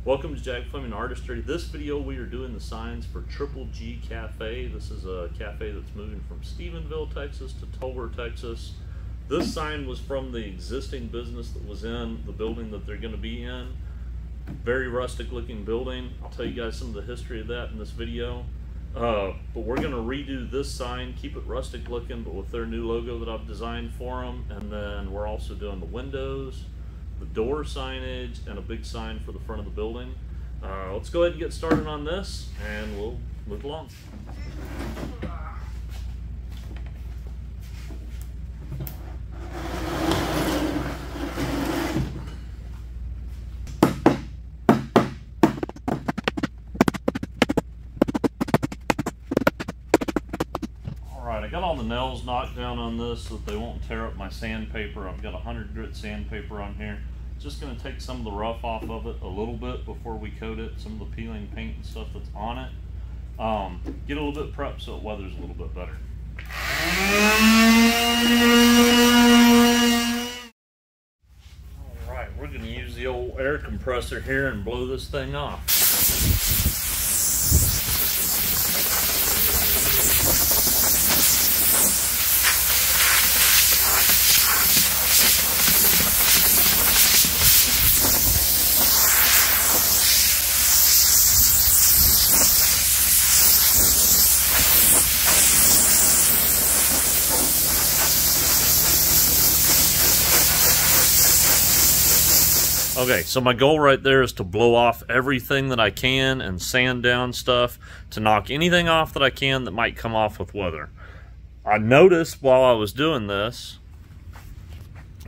Welcome to Jack Fleming Artistry. This video we are doing the signs for Triple G Cafe. This is a cafe that's moving from Stephenville, Texas to Tolar, Texas. This sign was from the existing business that was in the building that they're going to be in. Very rustic looking building. I'll tell you guys some of the history of that in this video. But we're going to redo this sign, keep it rustic looking, but with their new logo that I've designed for them. And then we're also doing the windows, the door signage, and a big sign for the front of the building. Let's go ahead and get started on this, and we'll move along. I got all the nails knocked down on this so that they won't tear up my sandpaper. I've got 100 grit sandpaper on here. Just going to take some of the rough off of it a little bit before we coat it, some of the peeling paint and stuff that's on it. Get a little bit prepped so it weathers a little bit better. Alright, we're going to use the old air compressor here and blow this thing off. Okay, so my goal right there is to blow off everything that I can and sand down stuff to knock anything off that I can that might come off with weather. I noticed while I was doing this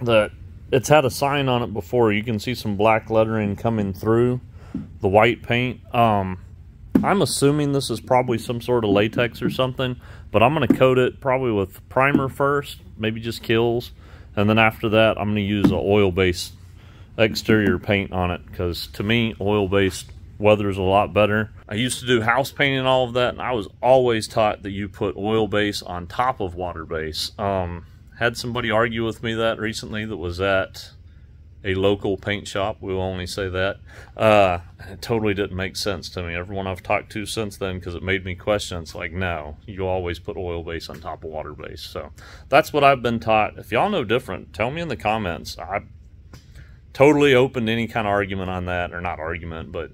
that it's had a sign on it before. You can see some black lettering coming through the white paint. I'm assuming this is probably some sort of latex or something, but I'm going to coat it probably with primer first, maybe just Kills, and then after that I'm going to use an oil-based exterior paint on it, because to me oil-based weathers a lot better. I used to do house painting and all of that, and I was always taught that you put oil base on top of water base. Had somebody argue with me that recently that was at a local paint shop, we'll only say that. It totally didn't make sense to me. Everyone I've talked to since then, because it made me question, it's like, no, you always put oil base on top of water base. So that's what I've been taught. If y'all know different, tell me in the comments. Totally open to any kind of argument on that, or not argument, but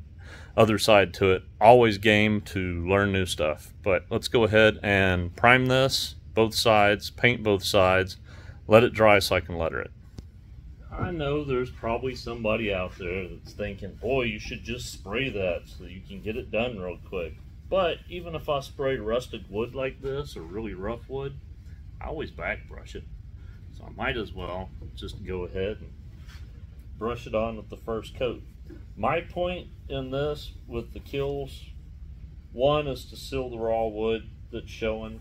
other side to it. Always game to learn new stuff. But let's go ahead and prime this, both sides, paint both sides, let it dry so I can letter it. I know there's probably somebody out there that's thinking, boy, you should just spray that so you can get it done real quick. But even if I sprayed rustic wood like this, or really rough wood, I always back brush it. So I might as well just go ahead and brush it on with the first coat. My point in this with the Kills, one is to seal the raw wood that's showing.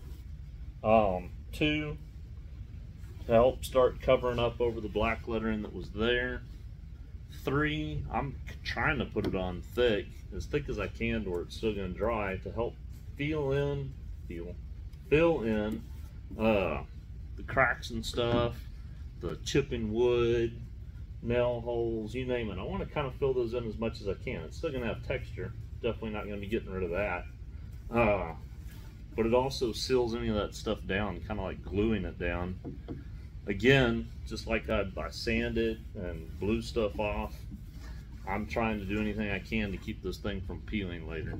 Two, to help start covering up over the black lettering that was there. Three, I'm trying to put it on thick as I can to where it's still going to dry, to help fill in the cracks and stuff, the chipping wood, nail holes, you name it. I want to kind of fill those in as much as I can. It's still going to have texture. Definitely not going to be getting rid of that. But it also seals any of that stuff down, kind of like gluing it down. Again, just like I sanded and blew stuff off, I'm trying to do anything I can to keep this thing from peeling later.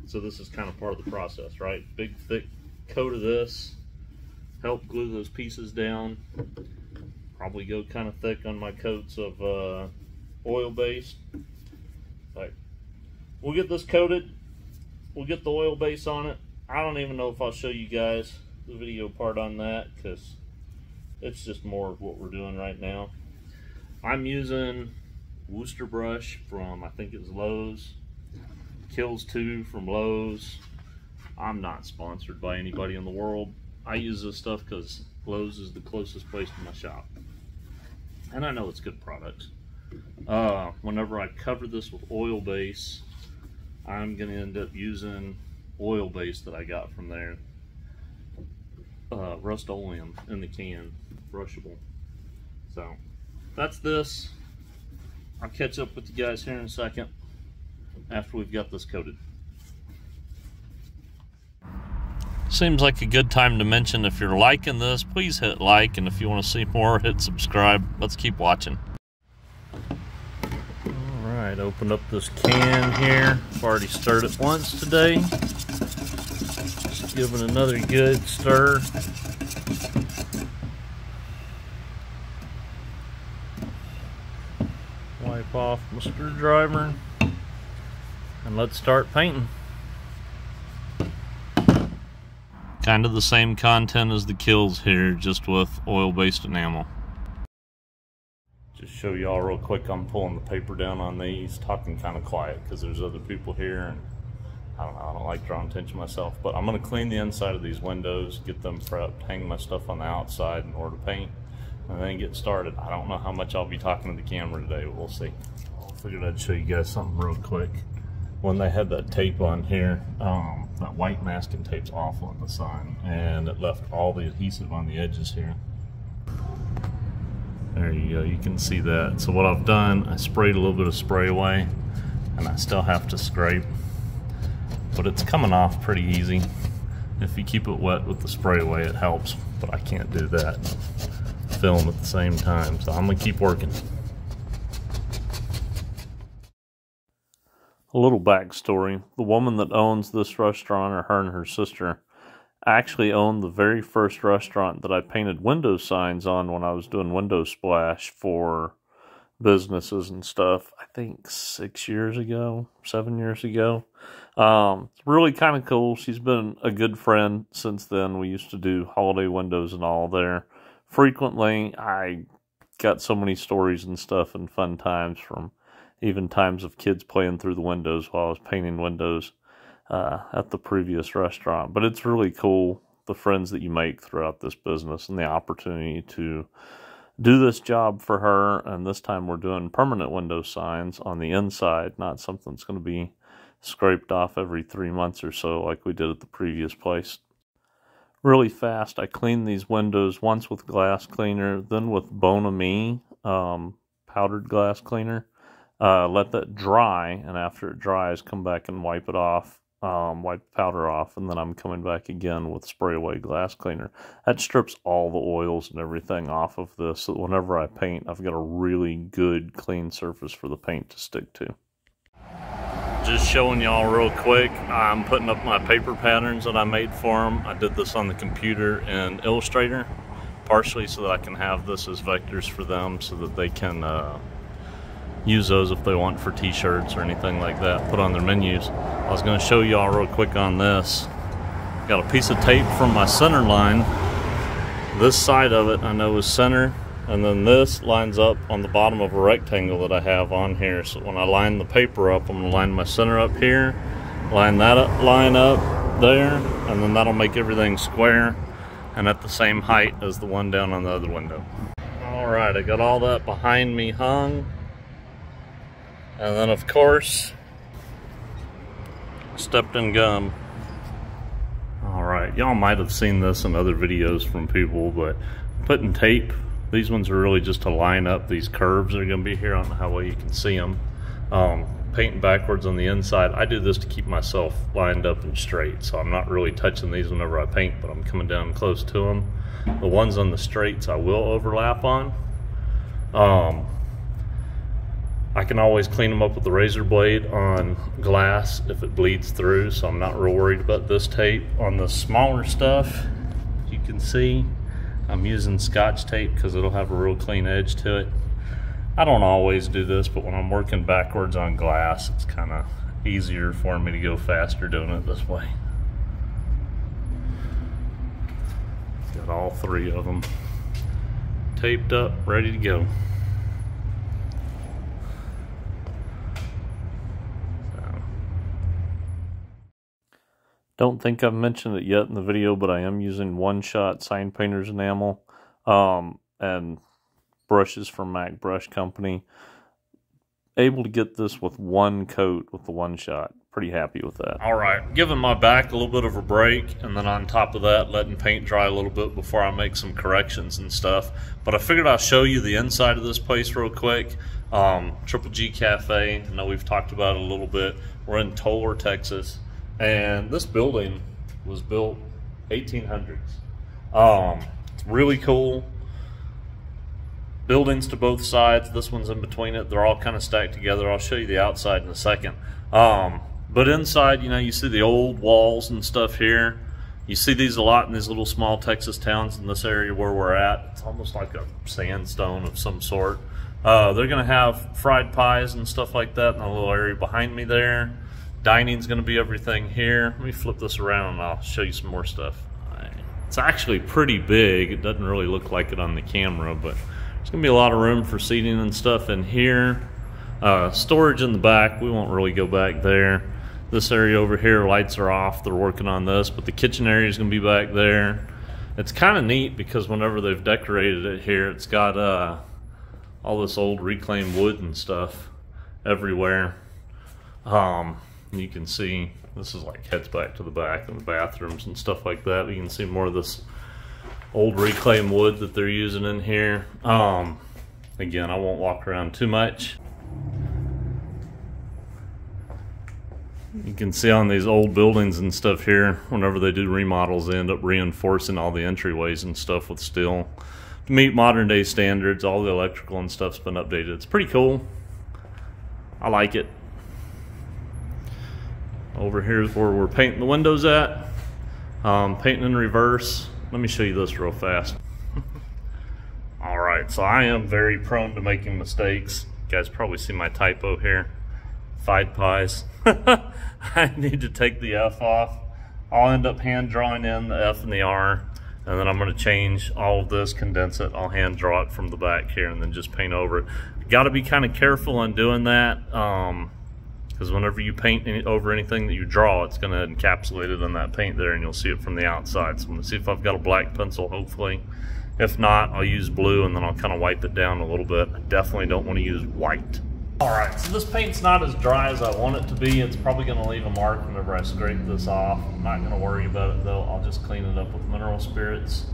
So this is kind of part of the process, right? Big thick coat of this, help glue those pieces down. Probably go kind of thick on my coats of oil-based. Like, we'll get this coated. We'll get the oil base on it. I don't even know if I'll show you guys the video part on that, because it's just more of what we're doing right now. I'm using Worcester brush from, I think it's Lowe's. Kills 2 from Lowe's. I'm not sponsored by anybody in the world. I use this stuff because Lowe's is the closest place to my shop. And I know it's good product. Whenever I cover this with oil base, I'm going to end up using oil base that I got from there. Rust-Oleum in the can, brushable. So that's this. I'll catch up with you guys here in a second after we've got this coated. Seems like a good time to mention, if you're liking this, please hit like, and if you want to see more, hit subscribe. Let's keep watching. Alright, open up this can here. I've already stirred it once today. Just giving another good stir. Wipe off my screwdriver, and let's start painting. Kind of the same content as the kills here, just with oil-based enamel. Just show y'all real quick, I'm pulling the paper down on these, talking kind of quiet because there's other people here, and I don't like drawing attention myself, but I'm going to clean the inside of these windows, get them prepped, hang my stuff on the outside in order to paint, and then get started. I don't know how much I'll be talking to the camera today, but we'll see. I figured I'd show you guys something real quick. When they had that tape on here, that white masking tape's awful in the sun, and it left all the adhesive on the edges here. There you go, you can see that. So what I've done, I sprayed a little bit of spray away, and I still have to scrape, but it's coming off pretty easy. If you keep it wet with the spray away, it helps, but I can't do that. Film at the same time, so I'm gonna keep working. A little backstory. The woman that owns this restaurant, or her and her sister, actually owned the very first restaurant that I painted window signs on when I was doing window splash for businesses and stuff. I think 6 years ago, 7 years ago. It's really kind of cool. She's been a good friend since then. We used to do holiday windows and all there frequently. I got so many stories and stuff and fun times, from even times of kids playing through the windows while I was painting windows at the previous restaurant. But it's really cool, the friends that you make throughout this business, and the opportunity to do this job for her. And this time we're doing permanent window signs on the inside, not something that's going to be scraped off every 3 months or so like we did at the previous place. Really fast, I cleaned these windows once with glass cleaner, then with Bonami powdered glass cleaner. Let that dry, and after it dries, come back and wipe it off, wipe the powder off, and then I'm coming back again with spray away glass cleaner. That strips all the oils and everything off of this, so that whenever I paint, I've got a really good clean surface for the paint to stick to. Just showing y'all real quick, I'm putting up my paper patterns that I made for them. I did this on the computer in Illustrator, partially so that I can have this as vectors for them, so that they can use those if they want for t-shirts or anything like that, put on their menus. I was going to show y'all real quick on this. Got a piece of tape from my center line. This side of it I know is center, and then this lines up on the bottom of a rectangle that I have on here. So when I line the paper up, I'm going to line my center up here, line that up, line up there, and then that'll make everything square and at the same height as the one down on the other window. Alright, I got all that behind me hung. And then, of course, stepped in gum. Alright, y'all might have seen this in other videos from people, but putting tape, these ones are really just to line up these curves that are going to be here. I don't know how well you can see them. Painting backwards on the inside, I do this to keep myself lined up and straight, so I'm not really touching these whenever I paint, but I'm coming down close to them. The ones on the straights I will overlap on. I can always clean them up with the razor blade on glass if it bleeds through, so I'm not real worried about this tape. On the smaller stuff, you can see I'm using Scotch tape because it'll have a real clean edge to it. I don't always do this, but when I'm working backwards on glass, it's kind of easier for me to go faster doing it this way. Got all three of them taped up, ready to go. Don't think I've mentioned it yet in the video, but I am using one-shot sign painter's enamel and brushes from Mac Brush Company. Able to get this with one coat with the one-shot. pretty happy with that. All right, giving my back a little bit of a break, and then on top of that, letting paint dry a little bit before I make some corrections and stuff. But I figured I'll show you the inside of this place real quick. Triple G Cafe, I know we've talked about it a little bit. We're in Tolar, Texas, and this building was built 1800s. It's really cool. Buildings to both sides. This one's in between it. They're all kind of stacked together. I'll show you the outside in a second. But inside, you know, you see the old walls and stuff here. You see these a lot in these little small Texas towns in this area where we're at. It's almost like a sandstone of some sort. They're gonna have fried pies and stuff like that in the little area behind me there. Dining's gonna be everything here. Let me flip this around and I'll show you some more stuff. It's actually pretty big. It doesn't really look like it on the camera, but there's gonna be a lot of room for seating and stuff in here. Storage in the back. We won't really go back there. This area over here, lights are off. They're working on this, but the kitchen area is gonna be back there. It's kind of neat because whenever they've decorated it here, it's got all this old reclaimed wood and stuff everywhere. You can see this is like heads back to the back and the bathrooms and stuff like that. You can see more of this old reclaimed wood that they're using in here. Again, I won't walk around too much. You can see on these old buildings and stuff here, whenever they do remodels, they end up reinforcing all the entryways and stuff with steel to meet modern day standards. All the electrical and stuff's been updated. It's pretty cool. I like it. Over here is where we're painting the windows at. Painting in reverse. Let me show you this real fast. All right, so I am very prone to making mistakes. You guys probably see my typo here. Fried pies. I need to take the F off. I'll end up hand drawing in the F and the R, and then I'm going to change all of this, condense it. I'll hand draw it from the back here and then just paint over it. Got to be kind of careful on doing that, because whenever you paint over anything that you draw, it's going to encapsulate it in that paint there, and you'll see it from the outside. So I'm going to see if I've got a black pencil, hopefully. If not, I'll use blue, and then I'll kind of wipe it down a little bit. I definitely don't want to use white. All right, so this paint's not as dry as I want it to be. It's probably going to leave a mark whenever I scrape this off. I'm not going to worry about it, though. I'll just clean it up with mineral spirits.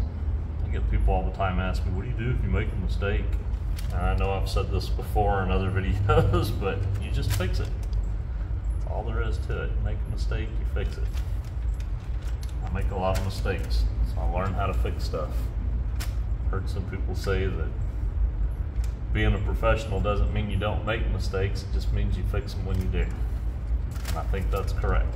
I get people all the time ask me, what do you do if you make a mistake? And I know I've said this before in other videos, but you just fix it. That's all there is to it. You make a mistake, you fix it. I make a lot of mistakes, so I learn how to fix stuff. Heard some people say that being a professional doesn't mean you don't make mistakes, it just means you fix them when you do. And I think that's correct.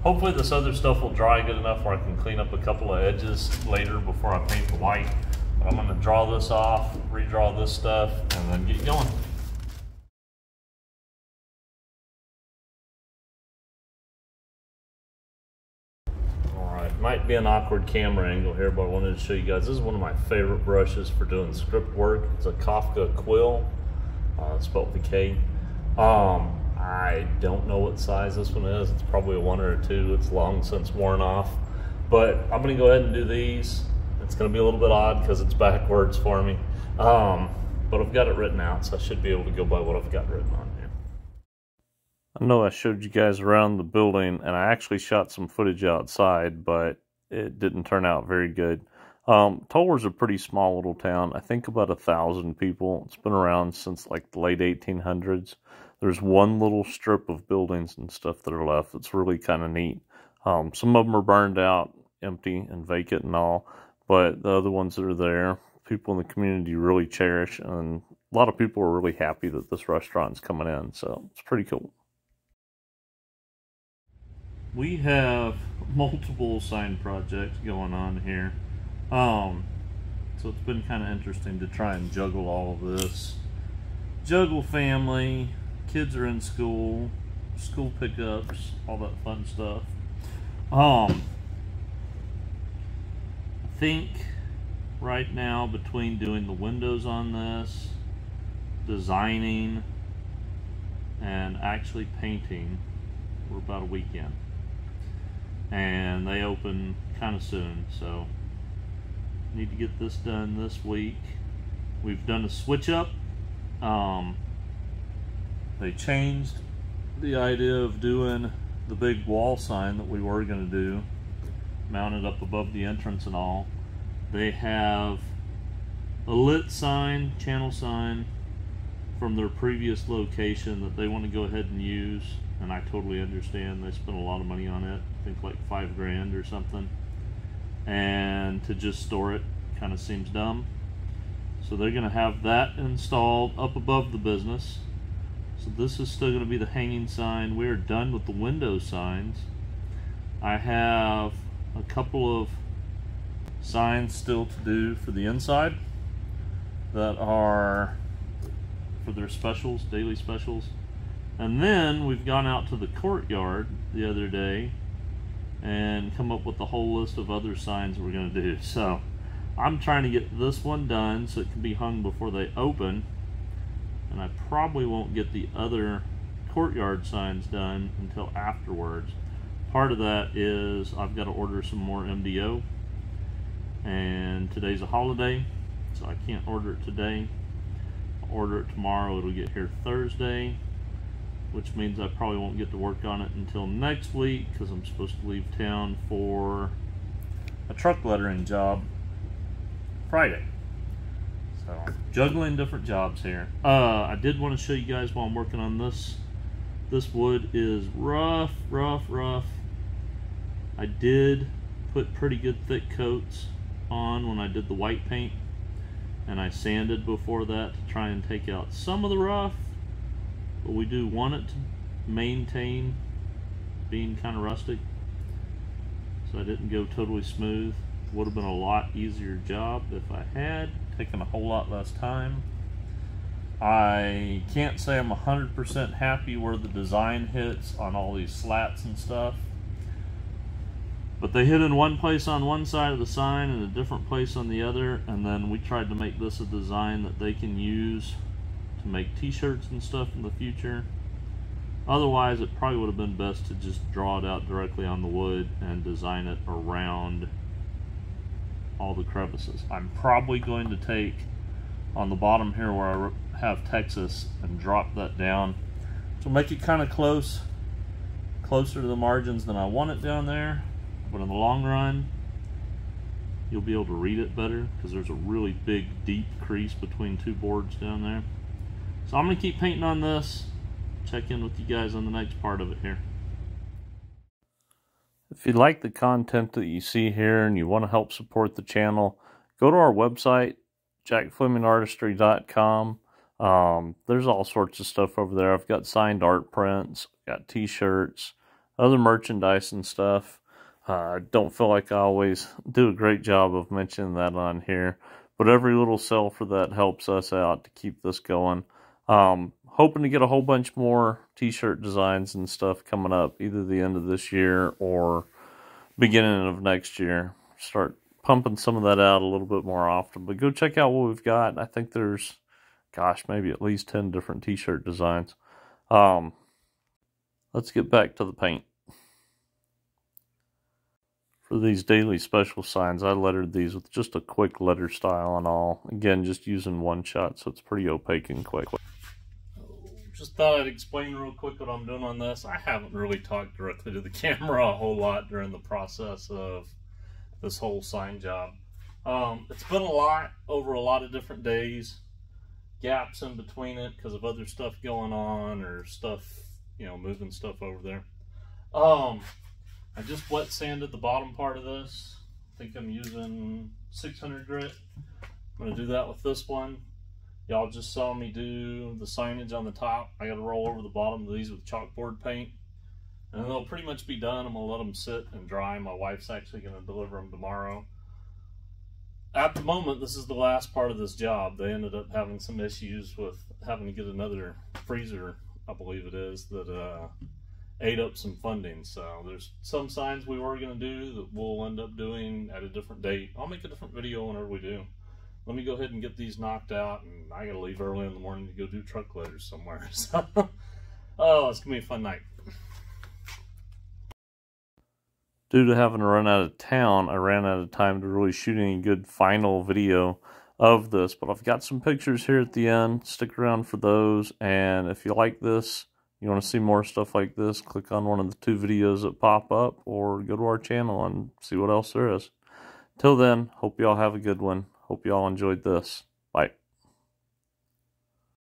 Hopefully this other stuff will dry good enough where I can clean up a couple of edges later before I paint the white. But I'm going to draw this off, redraw this stuff, and then get going. Might be an awkward camera angle here, but I wanted to show you guys. This is one of my favorite brushes for doing script work. It's a Kafka Quill, spelled with a K. I don't know what size this one is. It's probably a 1 or a 2. It's long since worn off. But I'm gonna go ahead and do these. It's gonna be a little bit odd because it's backwards for me. But I've got it written out, so I should be able to go by what I've got written on here. I know I showed you guys around the building, and I actually shot some footage outside, but it didn't turn out very good. Tolar's a pretty small little town. I think about 1,000 people. It's been around since like the late 1800s. There's one little strip of buildings and stuff that are left. It's really kind of neat. Some of them are burned out, empty and vacant and all, but the other ones that are there, people in the community really cherish, and a lot of people are really happy that this restaurant's coming in, so it's pretty cool. We have multiple sign projects going on here. So it's been kind of interesting to try and juggle all of this. Juggle family, kids are in school, school pickups, all that fun stuff. I think right now between doing the windows on this, designing, and actually painting, we're about a weekend. And they open kind of soon, so need to get this done this week. We've done a switch up. They changed the idea of doing the big wall sign that we were going to do, mounted up above the entrance and all. They have a lit sign, channel sign, from their previous location that they want to go ahead and use, and I totally understand. They spent a lot of money on it, I think like $5 grand or something, and to just store it kind of seems dumb. So they're going to have that installed up above the business. So this is still going to be the hanging sign. We are done with the window signs. I have a couple of signs still to do for the inside that are for their specials, daily specials. And then we've gone out to the courtyard the other day and come up with a whole list of other signs we're going to do. So I'm trying to get this one done so it can be hung before they open, and I probably won't get the other courtyard signs done until afterwards. Part of that is I've got to order some more MDO, and today's a holiday, so I can't order it today. I'll order it tomorrow. It'll get here Thursday, which means I probably won't get to work on it until next week because I'm supposed to leave town for a truck lettering job Friday. So juggling different jobs here. I did want to show you guys while I'm working on this. This wood is rough. I did put pretty good thick coats on when I did the white paint, and I sanded before that to try and take out some of the rough, but we do want it to maintain being kind of rustic, so I didn't go totally smooth. Would have been a lot easier job if I had taken a whole lot less time. I can't say I'm 100% happy where the design hits on all these slats and stuff, but they hit in one place on one side of the sign and a different place on the other, and then we tried to make this a design that they can use to make t-shirts and stuff in the future. Otherwise, it probably would have been best to just draw it out directly on the wood and design it around all the crevices. I'm probably going to take on the bottom here where I have Texas and drop that down to make it kind of closer to the margins than I want it down there. But in the long run, you'll be able to read it better because there's a really big deep crease between two boards down there. So I'm going to keep painting on this. Check in with you guys on the next part of it here. If you like the content that you see here and you want to help support the channel, go to our website, jackflemingartistry.com. There's all sorts of stuff over there. I've got signed art prints, got t-shirts, other merchandise and stuff. I don't feel like I always do a great job of mentioning that on here, but every little sale for that helps us out to keep this going. Hoping to get a whole bunch more t-shirt designs and stuff coming up, either the end of this year or beginning of next year. Start pumping some of that out a little bit more often, but go check out what we've got. I think there's, gosh, maybe at least 10 different t-shirt designs. Let's get back to the paint. For these daily special signs, I lettered these with just a quick letter style and all. Again, just using one shot, so it's pretty opaque and quick. Just thought I'd explain real quick what I'm doing on this. I haven't really talked directly to the camera a whole lot during the process of this whole sign job. It's been a lot over a lot of different days. Gaps in between it because of other stuff going on or stuff, you know, moving stuff over there. I just wet sanded the bottom part of this. I think I'm using 600 grit. I'm going to do that with this one. Y'all just saw me do the signage on the top. I got to roll over the bottom of these with chalkboard paint. And they'll pretty much be done. I'm going to let them sit and dry. My wife's actually going to deliver them tomorrow. At the moment, this is the last part of this job. They ended up having some issues with having to get another freezer, I believe it is, that ate up some funding. So there's some signs we were going to do that we'll end up doing at a different date. I'll make a different video whenever we do. Let me go ahead and get these knocked out, and I gotta leave early in the morning to go do truck letters somewhere. So, oh, it's gonna be a fun night. Due to having to run out of town, I ran out of time to really shoot any good final video of this, but I've got some pictures here at the end. Stick around for those, and if you like this, You want to see more stuff like this, click on one of the 2 videos that pop up, or go to our channel and see what else there is. Till then, hope y'all have a good one. Hope y'all enjoyed this. Bye.